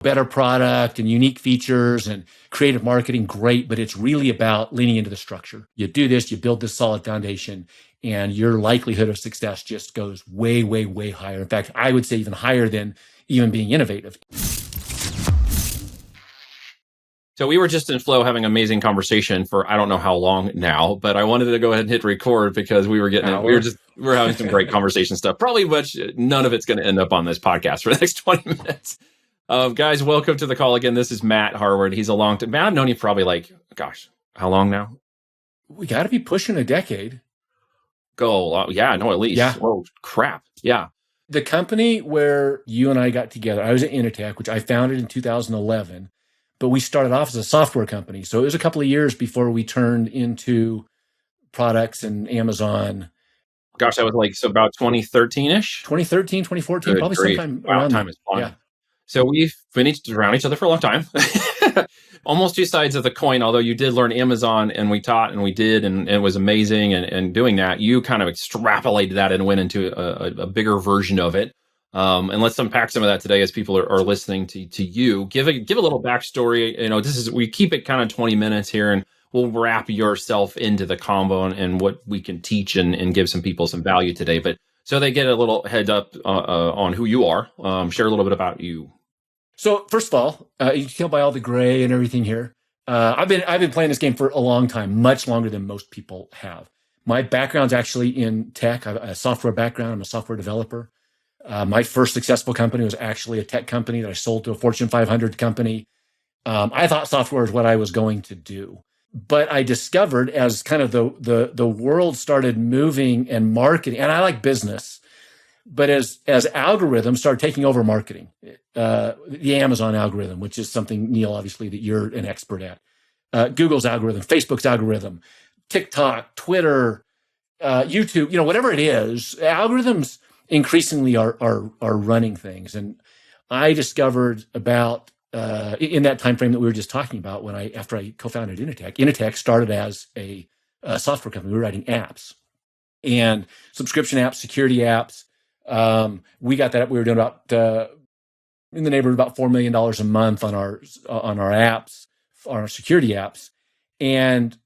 better product and unique features and creative marketing, great, but it's really about leaning into the structure. You do this, you build this solid foundation, and your likelihood of success just goes way, way, way higher. In fact, I would say even higher than even being innovative. So we were just in flow having an amazing conversation for I don't know how long now, but I wanted to go ahead and hit record because we were we're having some great conversation stuff. Probably much none of it's going to end up on this podcast for the next 20 minutes. Guys, welcome to the call again. This is Matt Harward. He's a long time. Matt, I've known you probably how long now? We got to be pushing a decade. At least. Yeah. Oh, crap. Yeah. The company where you and I got together, I was at Enatech, which I founded in 2011, but we started off as a software company. So it was a couple of years before we turned into products and Amazon. Gosh, that was about 2013-ish? 2013, 2014, probably sometime around time is flying. Yeah. So we've been around each other for a long time. Almost two sides of the coin, although you did learn Amazon and we taught and we did, and it was amazing. And doing that, you kind of extrapolated that and went into a bigger version of it. And let's unpack some of that today as people are listening to you. Give a little backstory. We keep it kind of 20 minutes here, and we'll wrap yourself into the combo and what we can teach and give some people some value today. But so they get a little head up on who you are. Share a little bit about you. So first of all, you can tell by all the gray and everything here. I've been playing this game for a long time, much longer than most people have. My background's actually in tech. I have a software background. I'm a software developer. My first successful company was actually a tech company that I sold to a Fortune 500 company. I thought software is what I was going to do. But I discovered as kind of the world started moving and marketing, and I like business, but as algorithms started taking over marketing, the Amazon algorithm, which is something, Neil, obviously, that you're an expert at, Google's algorithm, Facebook's algorithm, TikTok, Twitter, YouTube, whatever it is, algorithms increasingly are running things. And I discovered about in that time frame that we were just talking about after I co-founded Enatech. Enatech started as a software company. We were writing apps and subscription apps, security apps. We got that up. We were doing about in the neighborhood of about $4 million a month on our apps, on our security apps, and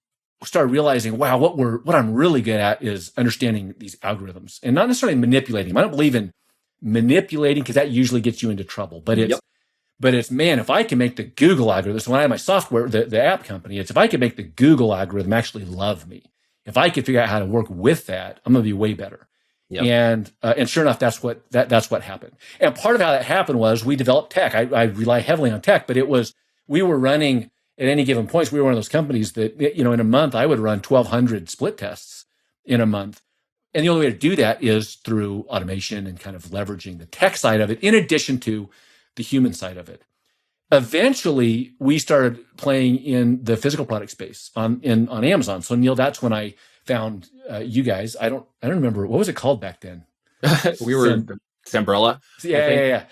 started realizing, wow, what I'm really good at is understanding these algorithms and not necessarily manipulating them. I don't believe in manipulating because that usually gets you into trouble. But it's man, if I can make the Google algorithm, so when I have my software, the app company, it's if I can make the Google algorithm actually love me, if I can figure out how to work with that, I'm going to be way better. Yep. And sure enough, that's what happened. And part of how that happened was we developed tech. I rely heavily on tech, but we were running at any given point. We were one of those companies that, in a month, I would run 1,200 split tests in a month. And the only way to do that is through automation and kind of leveraging the tech side of it, in addition to the human side of it. Eventually, we started playing in the physical product space on Amazon. So Neil, that's when I found you guys. I don't remember, what was it called back then? We were Sambrella. Yeah.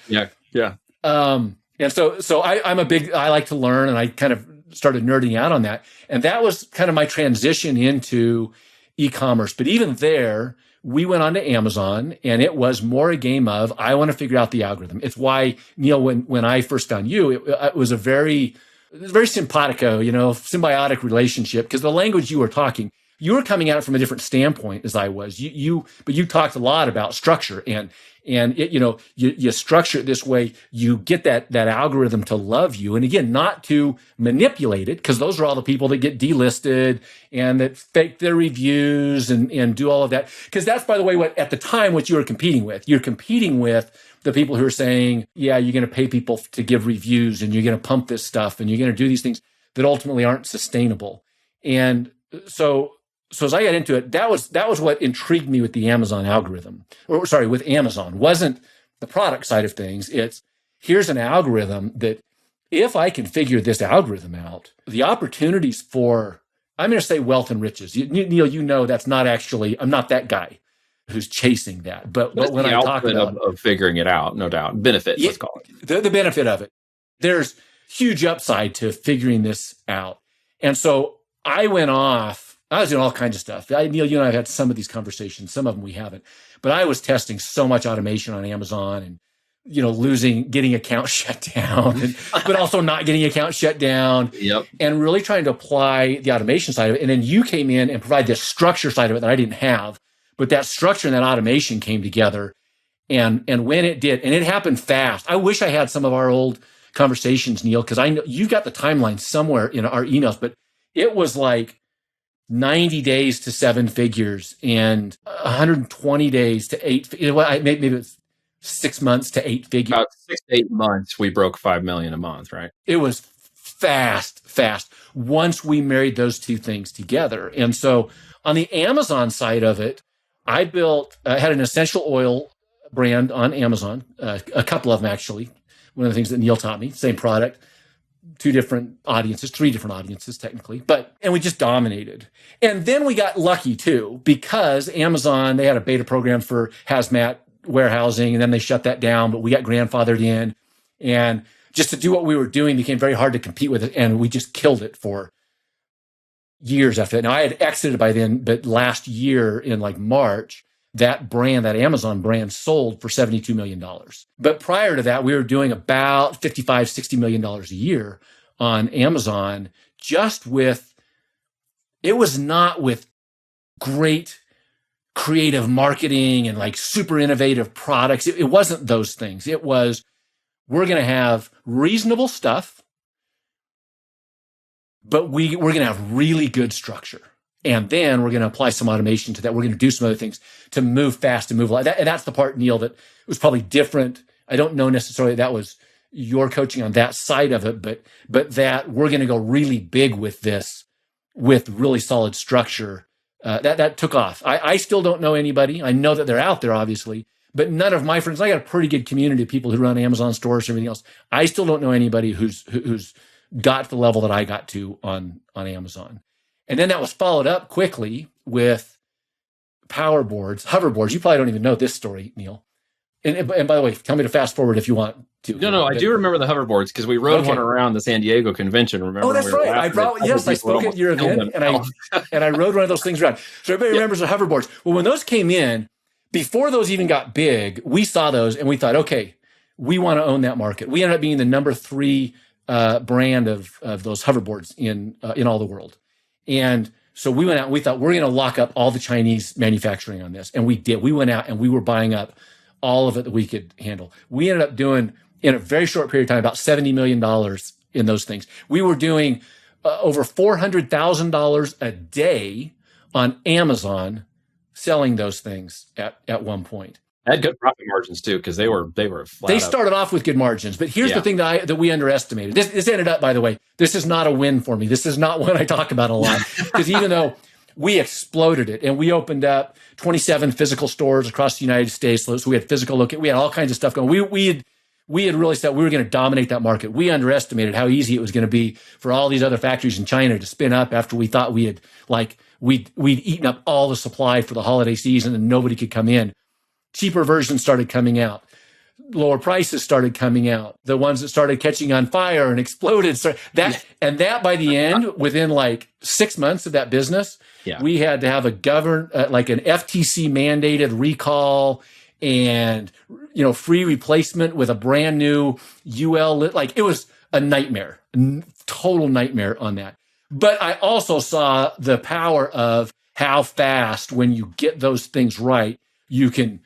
And so I like to learn, and I kind of started nerding out on that. And that was kind of my transition into e-commerce. But even there, we went on to Amazon, and it was more a game of, I want to figure out the algorithm. It's why, Neil, when I first found you, it was a very simpatico, symbiotic relationship, because the language you were talking, you were coming at it from a different standpoint as I was. But you talked a lot about structure and it, you structure it this way, you get that algorithm to love you. And again, not to manipulate it, because those are all the people that get delisted and that fake their reviews and do all of that. Because that's, by the way, what you were competing with. You're competing with the people who are saying, yeah, you're going to pay people to give reviews and you're going to pump this stuff and you're going to do these things that ultimately aren't sustainable. And so as I got into it, that was what intrigued me with the Amazon algorithm, with Amazon. Wasn't the product side of things. It's, here's an algorithm that if I can figure this algorithm out, the opportunities for, I'm going to say wealth and riches. Neil, that's not actually, I'm not that guy who's chasing that. But when I talk about of figuring it out, no doubt, benefits, let's call it. The benefit of it. There's huge upside to figuring this out. And so I went off. I was doing all kinds of stuff. Neil, you and I have had some of these conversations. Some of them we haven't. But I was testing so much automation on Amazon and getting accounts shut down, but also not getting accounts shut down. Yep. And really trying to apply the automation side of it. And then you came in and provide this structure side of it that I didn't have, but that structure and that automation came together. And when it did, and it happened fast. I wish I had some of our old conversations, Neil, because I know you got the timeline somewhere in our emails, but it was like 90 days to 7 figures and 120 days to 8. Maybe it's 6 months to 8 figures. About 6 to 8 months, we broke 5 million a month, right? It was fast once we married those two things together. And so on the Amazon side of it, I had an essential oil brand on Amazon, a couple of them actually. One of the things that Neil taught me, same product, 3 different audiences technically, and we just dominated. And then we got lucky too, because Amazon, they had a beta program for hazmat warehousing, and then they shut that down, but we got grandfathered in, and just to do what we were doing became very hard to compete with it. And we just killed it for years after that. Now I had exited by then, but last year in like March, that Amazon brand sold for $72 million. But prior to that, we were doing about $55, $60 million a year on Amazon, it was not with great creative marketing and like super innovative products. It wasn't those things. It was, we're going to have reasonable stuff, but we're going to have really good structure. And then we're going to apply some automation to that. We're going to do some other things to move fast and move like that. And that's the part, Neil, that was probably different. I don't know necessarily that was your coaching on that side of it, but that we're going to go really big with this, with really solid structure. That took off. I still don't know anybody. I know that they're out there, obviously, but none of my friends. I got a pretty good community of people who run Amazon stores and everything else. I still don't know anybody who's got to the level that I got to on Amazon. And then that was followed up quickly with hoverboards. You probably don't even know this story, Neil. And by the way, tell me to fast forward if you want to. No, I do remember the hoverboards because we rode one around the San Diego convention. Remember? Oh, that's right. I spoke at your event and I rode one of those things around. So everybody remembers the hoverboards. Well, when those came in, before those even got big, we saw those and we thought, okay, we want to own that market. We ended up being the number 3 brand of those hoverboards in all the world. And so we went out and we thought we're going to lock up all the Chinese manufacturing on this. And we did. We went out and we were buying up all of it that we could handle. We ended up doing, in a very short period of time, about $70 million in those things. We were doing over $400,000 a day on Amazon selling those things at one point. Had good profit margins too, because they were flat. They started off with good margins, but here's the thing that we underestimated. This ended up, by the way, this is not a win for me. This is not one I talk about a lot, because even though we exploded it and we opened up 27 physical stores across the United States, so we had we had all kinds of stuff going. We had really said we were going to dominate that market. We underestimated how easy it was going to be for all these other factories in China to spin up after we thought we'd eaten up all the supply for the holiday season and nobody could come in. Cheaper versions started coming out. Lower prices started coming out. The ones that started catching on fire and exploded. So that by the end, within like 6 months of that business, we had to have an FTC mandated recall and free replacement with a brand new UL. Like, it was a nightmare, total nightmare on that. But I also saw the power of how fast, when you get those things right, you can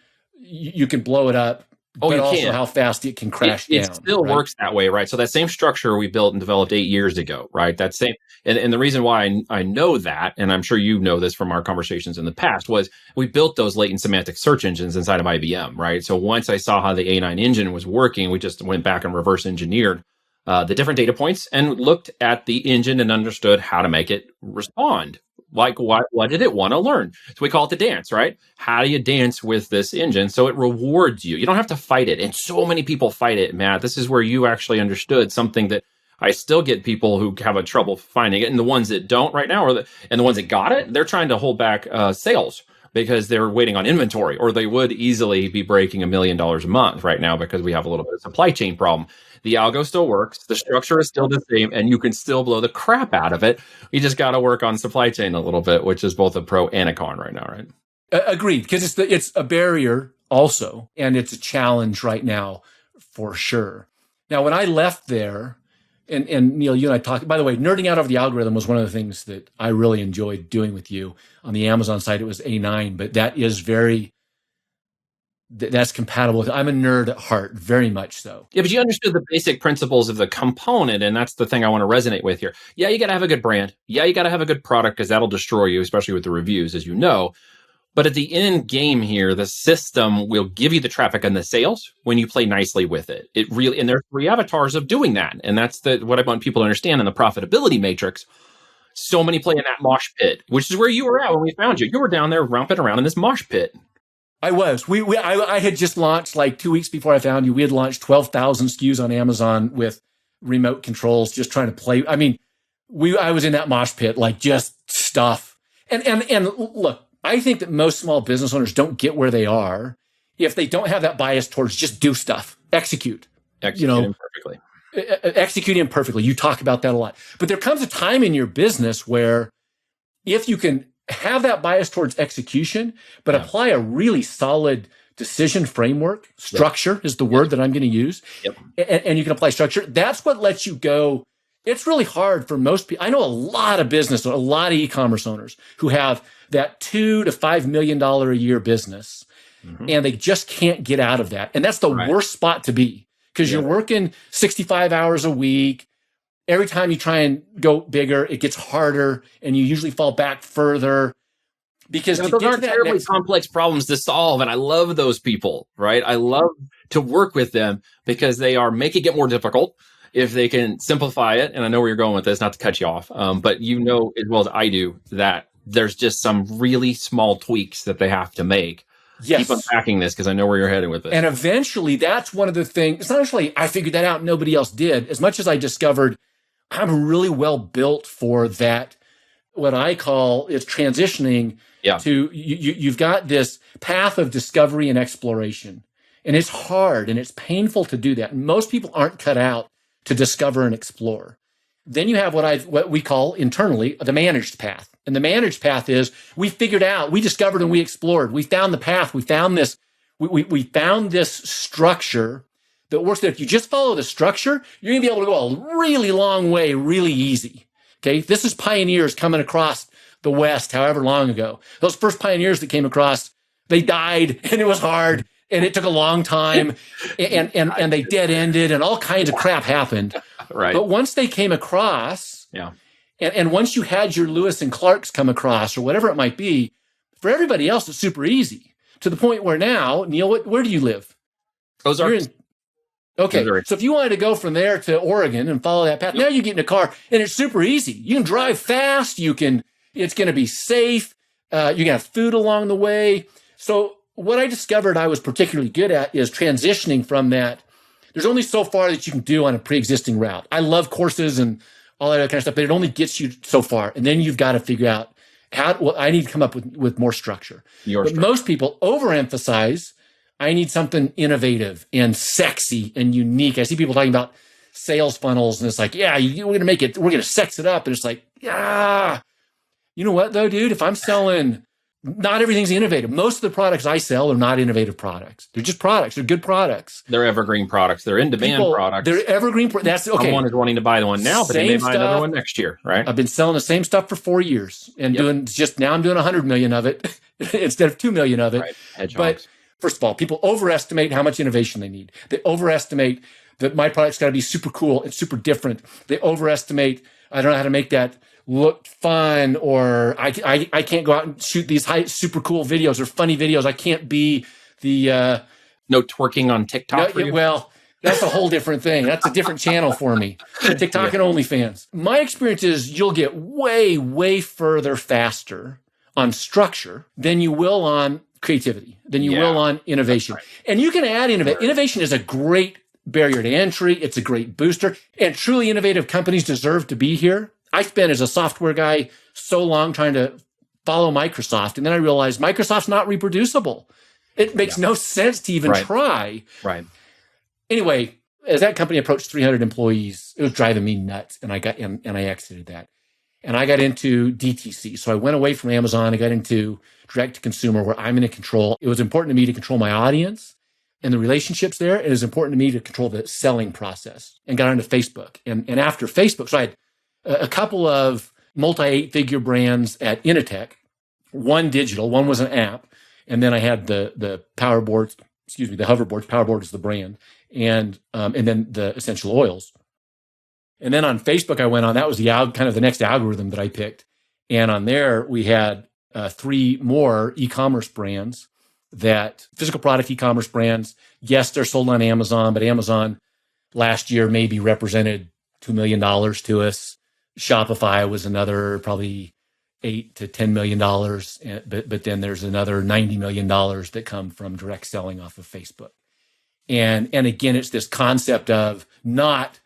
blow it up. Oh, but you also can. How fast it can crash down. It still works that way, right? So that same structure we built and developed 8 years ago, right? That same, and the reason why I know that, and I'm sure you know this from our conversations in the past, was we built those latent semantic search engines inside of IBM, right? So once I saw how the A9 engine was working, we just went back and reverse engineered the different data points and looked at the engine and understood how to make it respond. Like, what did it want to learn? So we call it the dance, right? How do you dance with this engine so it rewards you? You don't have to fight it. And so many people fight it, Matt. This is where you actually understood something that I still get people who have a trouble finding it. And the ones that don't right now, and the ones that got it, they're trying to hold back sales because they're waiting on inventory, or they would easily be breaking $1 million a month right now because we have a little bit of supply chain problem. The algo still works. The structure is still the same, and you can still blow the crap out of it. You just got to work on supply chain a little bit, which is both a pro and a con right now, right? Agreed, because it's a barrier also, and it's a challenge right now for sure. Now, when I left there, and Neil, you and I talked, by the way, nerding out over the algorithm was one of the things that I really enjoyed doing with you. On the Amazon side, it was A9, but that is that's compatible with, I'm a nerd at heart, very much so. Yeah, but you understood the basic principles of the component, and that's the thing I want to resonate with here. Yeah, you got to have a good brand. Yeah, you got to have a good product, because that'll destroy you, especially with the reviews, as you know. But at the end game here, the system will give you the traffic and the sales when you play nicely with it. It really, and there are 3 avatars of doing that. And that's what I want people to understand in the profitability matrix. So many play in that mosh pit, which is where you were at when we found you. You were down there romping around in this mosh pit. I was. I had just launched like 2 weeks before I found you. We had launched 12,000 SKUs on Amazon with remote controls, just trying to play. I mean, I was in that mosh pit, like just stuff. And look, I think that most small business owners don't get where they are if they don't have that bias towards just do stuff, execute Imperfectly. Execute imperfectly. You talk about that a lot. But there comes a time in your business where if you can have that bias towards execution, but apply a really solid decision framework, structure is the word that I'm going to use, and you can apply structure, that's what lets you go. It's really hard for most people. I know a lot of business, a lot of e-commerce owners who have that $2 to $5 million a year business, and they just can't get out of that. And that's the worst spot to be, because you're working 65 hours a week. Every time you try and go bigger, it gets harder, and you usually fall back further. Because those are terribly complex problems to solve, and I love those people, right? I love to work with them because they are making it more difficult if they can simplify it. And I know where you're going with this, not to cut you off, but you know as well as I do that there's just some really small tweaks that they have to make. Keep unpacking this, because I know where you're heading with this. And eventually, that's one of the things. It's not actually I figured that out, nobody else did. As much as I discovered I'm really well built for that, what I call is transitioning to, you've got this path of discovery and exploration. And it's hard and it's painful to do that. And most people aren't cut out to discover and explore. Then you have what we call internally the managed path. And the managed path is we figured out, we discovered and we explored. We found the path. We found this, we found this structure that works. That if you just follow the structure, you're going to be able to go a really long way, really easy. Okay. This is pioneers coming across the West, however long ago. Those first pioneers that came across, they died, and it was hard, and it took a long time, and they dead ended, and all kinds of crap happened. Right. But once they came across, and once you had your Lewis and Clarks come across, or whatever it might be, for everybody else, it's super easy, to the point where now, Neil, where do you live? Ozarks. Okay, so if you wanted to go from there to Oregon and follow that path, now you get in a car, and it's super easy. You can drive fast. It's going to be safe. You can have food along the way. So what I discovered I was particularly good at is transitioning from that. There's only so far that you can do on a pre-existing route. I love courses and all that kind of stuff, but it only gets you so far. And then you've got to figure out I need to come up with more structure. Most people overemphasize, I need something innovative and sexy and unique. I see people talking about sales funnels, and it's like, we're going to make it, we're going to sex it up. And it's like, you know what though, dude? If I'm selling, not everything's innovative. Most of the products I sell are not innovative products. They're just products. They're good products. They're evergreen products. They're in-demand products. They're evergreen. That's okay. Someone is wanting to buy the one now, but they may buy another one next year, right? I've been selling the same stuff for 4 years, and now I'm doing 100 million of it instead of 2 million of it. Right. But first of all, people overestimate how much innovation they need. They overestimate that my product's got to be super cool and super different. They overestimate, I don't know how to make that look fun, or I can't go out and shoot these super cool videos or funny videos. I can't be the no twerking on TikTok. Well, that's a whole different thing. That's a different channel for me. TikTok and OnlyFans. My experience is you'll get way, way further faster on structure than you will on creativity, than you will on innovation. Right. And you can add innovation. Innovation is a great barrier to entry. It's a great booster. And truly innovative companies deserve to be here. I spent as a software guy so long trying to follow Microsoft. And then I realized Microsoft's not reproducible. It makes no sense to even try. Right. Anyway, as that company approached 300 employees, it was driving me nuts. And I exited that. And I got into DTC. So I went away from Amazon. I got into direct to consumer, where I'm in control. It was important to me to control my audience and the relationships there. It was important to me to control the selling process, and got onto Facebook. And after Facebook, so I had a couple of multi-8-figure brands at Enatech, one digital, one was an app. And then I had the Powerboards, the Hoverboards. Powerboard is the brand. And then the essential oils. And then on Facebook, I went on, that was kind of the next algorithm that I picked. And on there, we had 3 more e-commerce brands, that physical product e-commerce brands. Yes, they're sold on Amazon, but Amazon last year maybe represented $2 million to us. Shopify was another probably $8 to $10 million. But then there's another $90 million that come from direct selling off of Facebook. And again, it's this concept of not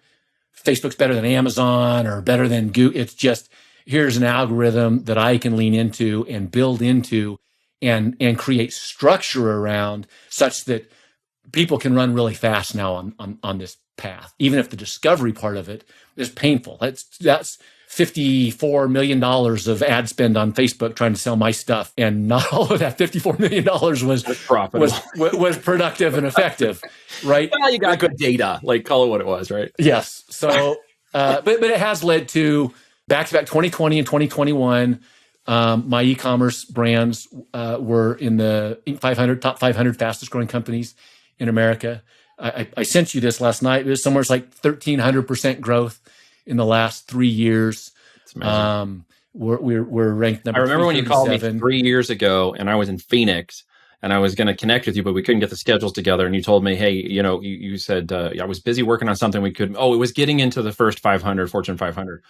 Facebook's better than Amazon or better than Google. It's just, here's an algorithm that I can lean into and build into and create structure around, such that people can run really fast now on this path, even if the discovery part of it is painful. That's $54 million of ad spend on Facebook trying to sell my stuff. And not all of that $54 million was productive and effective, right? Well, you got good data, like call it what it was, right? Yes. So, but it has led to back-to-back 2020 and 2021. My e-commerce brands were in the Inc. 500, top 500 fastest growing companies in America. I sent you this last night. It was somewhere like 1,300% growth in the last 3 years. We're ranked number. I remember when you called me 3 years ago, and I was in Phoenix, and I was going to connect with you, but we couldn't get the schedules together. And you told me, hey, you said I was busy working on something we couldn't. Oh, it was getting into the first 500, Fortune 500.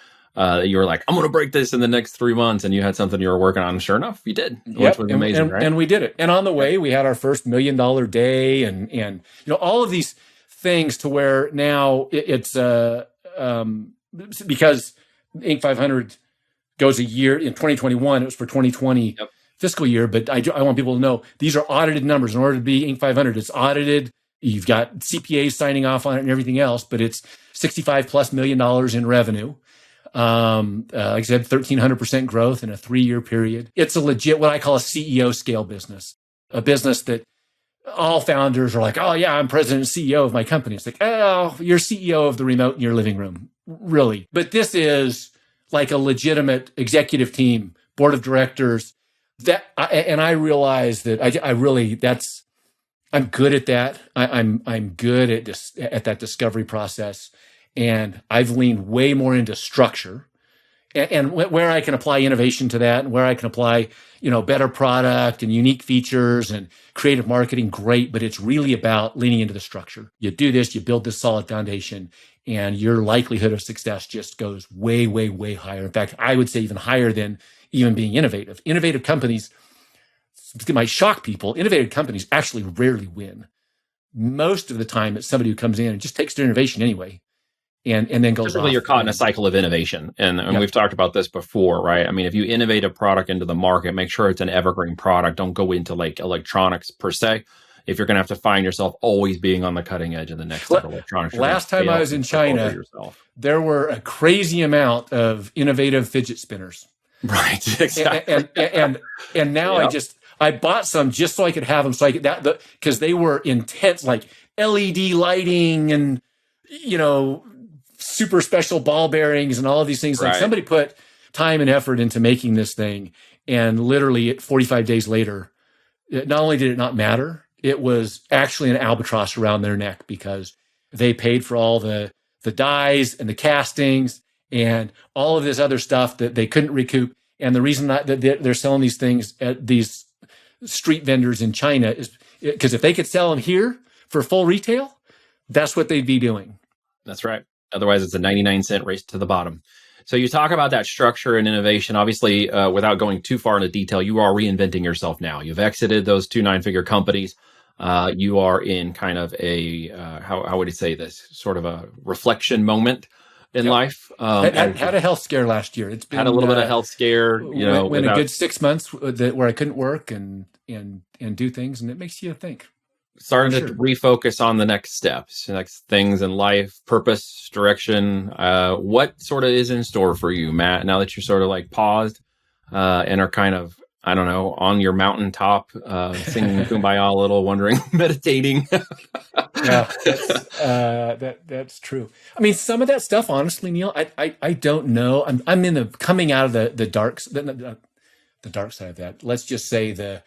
You were like, I'm going to break this in the next 3 months, and you had something you were working on. Sure enough, you did, which was amazing, right? And we did it. And on the way, we had our first $1 million day, and all of these things, to where now it's because Inc. 500 goes a year in 2021. It was for 2020 fiscal year, but I want people to know these are audited numbers. In order to be Inc. 500, it's audited. You've got CPAs signing off on it and everything else, but it's $65+ million in revenue. Like I said, 1,300% growth in a 3-year period. It's a legit, what I call a CEO scale business, a business that all founders are like, oh yeah, I'm president and CEO of my company. It's like, oh, you're CEO of the remote in your living room. Really? But this is like a legitimate executive team, board of directors. I realize that I'm good at that. I'm good at that discovery process. And I've leaned way more into structure, and where I can apply innovation to that, and where I can apply, better product and unique features and creative marketing, great. But it's really about leaning into the structure. You do this, you build this solid foundation, and your likelihood of success just goes way, way, way higher. In fact, I would say even higher than even being innovative. Innovative companies, it might shock people, innovative companies actually rarely win. Most of the time, it's somebody who comes in and just takes their innovation anyway. And then goes off. You're caught in a cycle of innovation. And we've talked about this before, right? I mean, if you innovate a product into the market, make sure it's an evergreen product. Don't go into like electronics per se. If you're going to have to find yourself always being on the cutting edge of the next electronics. Last time I was in China, there were a crazy amount of innovative fidget spinners. Right. Exactly. And now I bought some just so I could have them. So I could because they were intense, like LED lighting and, super special ball bearings and all of these things. Right. Like somebody put time and effort into making this thing, and literally 45 days later, not only did it not matter, it was actually an albatross around their neck, because they paid for all the dies and the castings and all of this other stuff that they couldn't recoup. And the reason that they're selling these things at these street vendors in China is because if they could sell them here for full retail, that's what they'd be doing. That's right. Otherwise, it's a 99-cent race to the bottom. So you talk about that structure and innovation. Obviously, without going too far into detail, you are reinventing yourself now. You've exited those 2 9-figure companies. You are in kind of a, how would you say this, sort of a reflection moment in life. Had a health scare last year. It's been had a little bit of health scare. Went a good 6 months where I couldn't work and do things, and it makes you think. Starting to refocus on the next steps, next things in life, purpose, direction. What sort of is in store for you, Matt, now that you're sort of like paused and are kind of I don't know, on your mountaintop, singing Kumbaya a little, wondering, meditating. Yeah, that's true. I mean, some of that stuff, honestly, Neil, I don't know. I'm in the coming out of the dark side of that. Let's just say The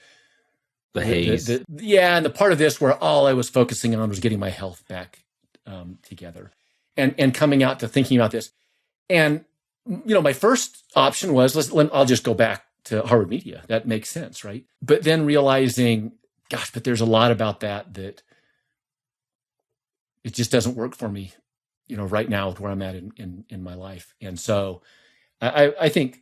haze. yeah, and the part of this where all I was focusing on was getting my health back together, and coming out to thinking about this, and my first option was I'll just go back to Harvard Media. That makes sense, right? But then realizing, gosh, but there's a lot about that it just doesn't work for me, right now with where I'm at in my life, and so I think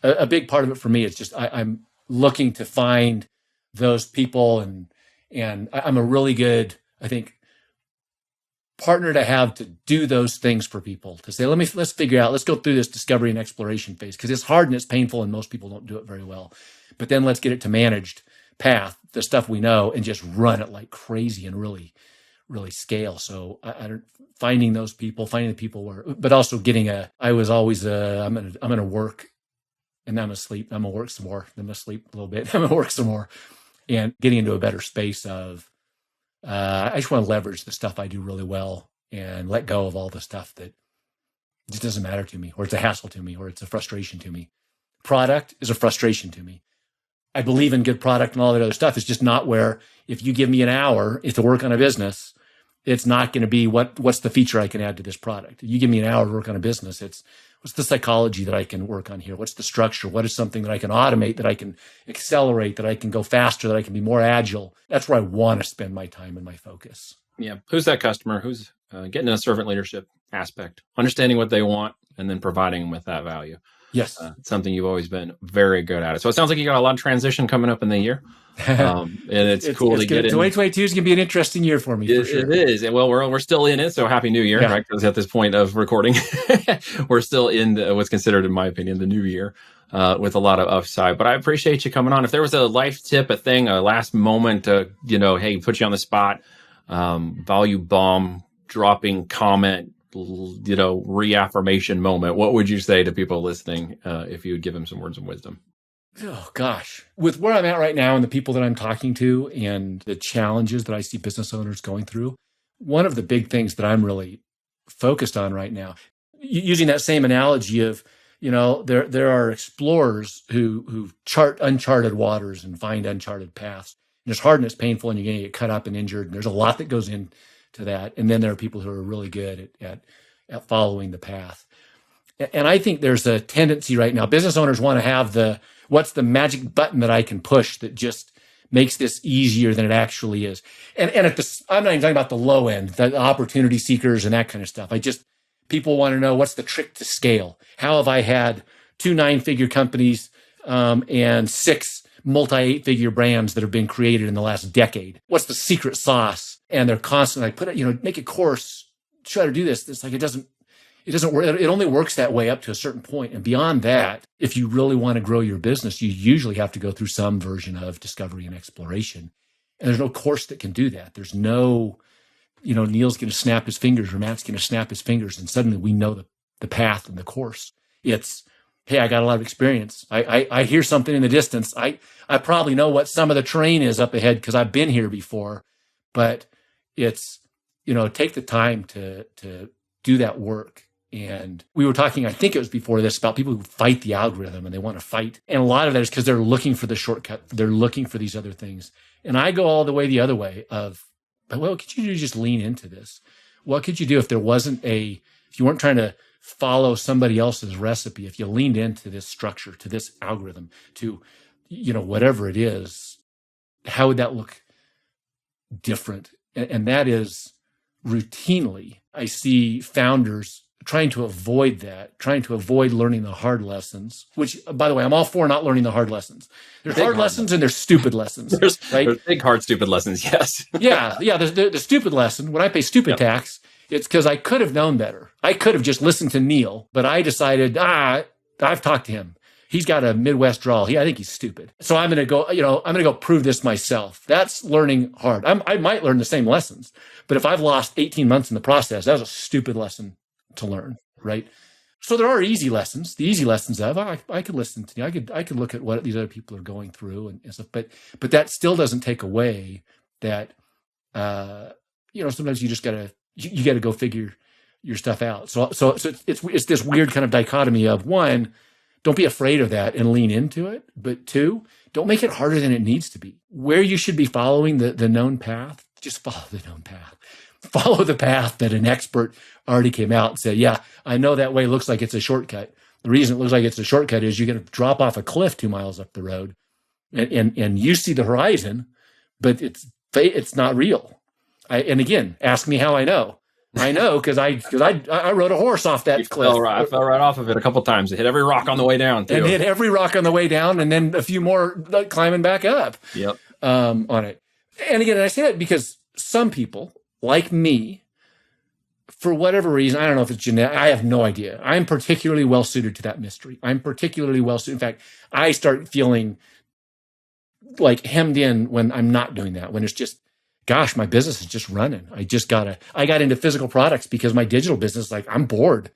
a big part of it for me is just I'm looking to find those people, and I'm a really good, I think, partner to have to do those things for people, to say, let's figure out, let's go through this discovery and exploration phase, because it's hard and it's painful and most people don't do it very well. But then let's get it to managed path, the stuff we know, and just run it like crazy and really, really scale. So I don't, finding those people, finding the people where, but also I was always, I'm going to work and then I'm going to sleep. I'm going to work some more. Then I'm going to sleep a little bit. I'm going to work some more, and getting into a better space of, I just want to leverage the stuff I do really well and let go of all the stuff that just doesn't matter to me, or it's a hassle to me, or it's a frustration to me. Product is a frustration to me. I believe in good product and all that other stuff. It's just not where, if you give me an hour to work on a business, it's not going to be what's the feature I can add to this product. If you give me an hour to work on a business, it's what's the psychology that I can work on here? What's the structure? What is something that I can automate, that I can accelerate, that I can go faster, that I can be more agile? That's where I want to spend my time and my focus. Yeah. Who's that customer? Who's getting a servant leadership aspect, understanding what they want, and then providing them with that value. Yes. It's something you've always been very good at. So it sounds like you got a lot of transition coming up in the year. And it's cool to get in. 2022 is going to be an interesting year for me, for sure. It is. And well, we're still in it. So happy New Year, right? Because at this point of recording, we're still in what's considered, in my opinion, the new year, with a lot of upside. But I appreciate you coming on. If there was a life tip, a thing, a last moment, hey, put you on the spot, value bomb, dropping comment, reaffirmation moment, what would you say to people listening if you would give them some words of wisdom? Oh, gosh. With where I'm at right now and the people that I'm talking to and the challenges that I see business owners going through, one of the big things that I'm really focused on right now, using that same analogy of, there are explorers who chart uncharted waters and find uncharted paths. And it's hard and it's painful and you're going to get cut up and injured. And there's a lot that goes into that. And then there are people who are really good at following the path. And I think there's a tendency right now, business owners want to have what's the magic button that I can push that just makes this easier than it actually is. And I'm not even talking about the low end, the opportunity seekers and that kind of stuff. People want to know, what's the trick to scale? How have I had 2 9-figure companies and 6 multi-8-figure brands that have been created in the last decade? What's the secret sauce? And they're constantly make a course, try to do this. It's like, it doesn't work. It only works that way up to a certain point. And beyond that, if you really want to grow your business, you usually have to go through some version of discovery and exploration. And there's no course that can do that. There's no, Neil's going to snap his fingers or Matt's going to snap his fingers and suddenly we know the path and the course. It's, hey, I got a lot of experience. I hear something in the distance. I probably know what some of the terrain is up ahead because I've been here before. But it's, take the time to do that work. And we were talking, I think it was before this, about people who fight the algorithm and they want to fight. And a lot of that is because they're looking for the shortcut. They're looking for these other things. And I go all the way the other way of, well, could you just lean into this? What could you do if you weren't trying to follow somebody else's recipe, if you leaned into this structure, to this algorithm, to, whatever it is, how would that look different? And that is routinely, I see founders trying to avoid learning the hard lessons, which, by the way, I'm all for not learning the hard lessons. There's hard lessons and there's stupid lessons. There's big, hard, stupid lessons, yes. Yeah. The stupid lesson, when I pay stupid tax, it's because I could have known better. I could have just listened to Neil, but I decided, I've talked to him. He's got a Midwest drawl. I think he's stupid. So I'm going to go prove this myself. That's learning hard. I might learn the same lessons, but if I've lost 18 months in the process, that was a stupid lesson to learn, right? So there are easy lessons. The easy lessons of I could listen to, I could look at what these other people are going through and stuff, but that still doesn't take away that, sometimes you just gotta, you gotta go figure your stuff out. So it's this weird kind of dichotomy of, one, don't be afraid of that and lean into it. But two, don't make it harder than it needs to be. Where you should be following the known path, just follow the known path. Follow the path that an expert already came out and said, yeah, I know that way looks like it's a shortcut. The reason it looks like it's a shortcut is you're going to drop off a cliff 2 miles up the road and you see the horizon, but it's not real. And again, ask me how I know. I know because I rode a horse off that cliff. I fell right off of it a couple times. It hit every rock on the way down, too. And hit every rock on the way down, and then a few more climbing back up. Yep. On it. And again, I say that because some people, like me, for whatever reason, I don't know if it's genetic, I have no idea. I'm particularly well suited to that mystery. I'm particularly well suited. In fact, I start feeling like hemmed in when I'm not doing that, when it's just, gosh, my business is just running. I got into physical products because my digital business, like, I'm bored.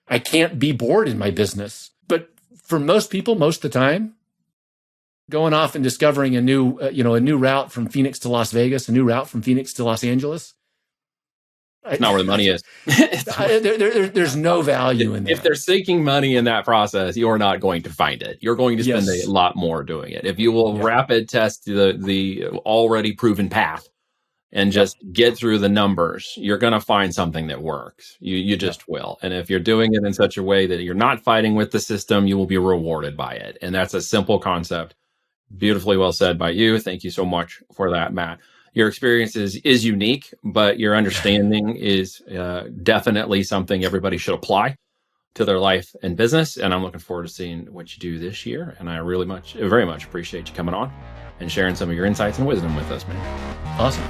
I can't be bored in my business. But for most people, most of the time, going off and discovering a new route from Phoenix to Las Vegas, a new route from Phoenix to Los Angeles. It's not where the money is. There's no value in that. If they're seeking money in that process, you're not going to find it. You're going to spend a lot more doing it. If you will rapid test the already proven path and just get through the numbers, you're going to find something that works. You just will. And if you're doing it in such a way that you're not fighting with the system, you will be rewarded by it. And that's a simple concept. Beautifully well said by you. Thank you so much for that, Matt. Your experience is unique, but your understanding is definitely something everybody should apply to their life and business. And I'm looking forward to seeing what you do this year. And I very much appreciate you coming on and sharing some of your insights and wisdom with us, man. Awesome.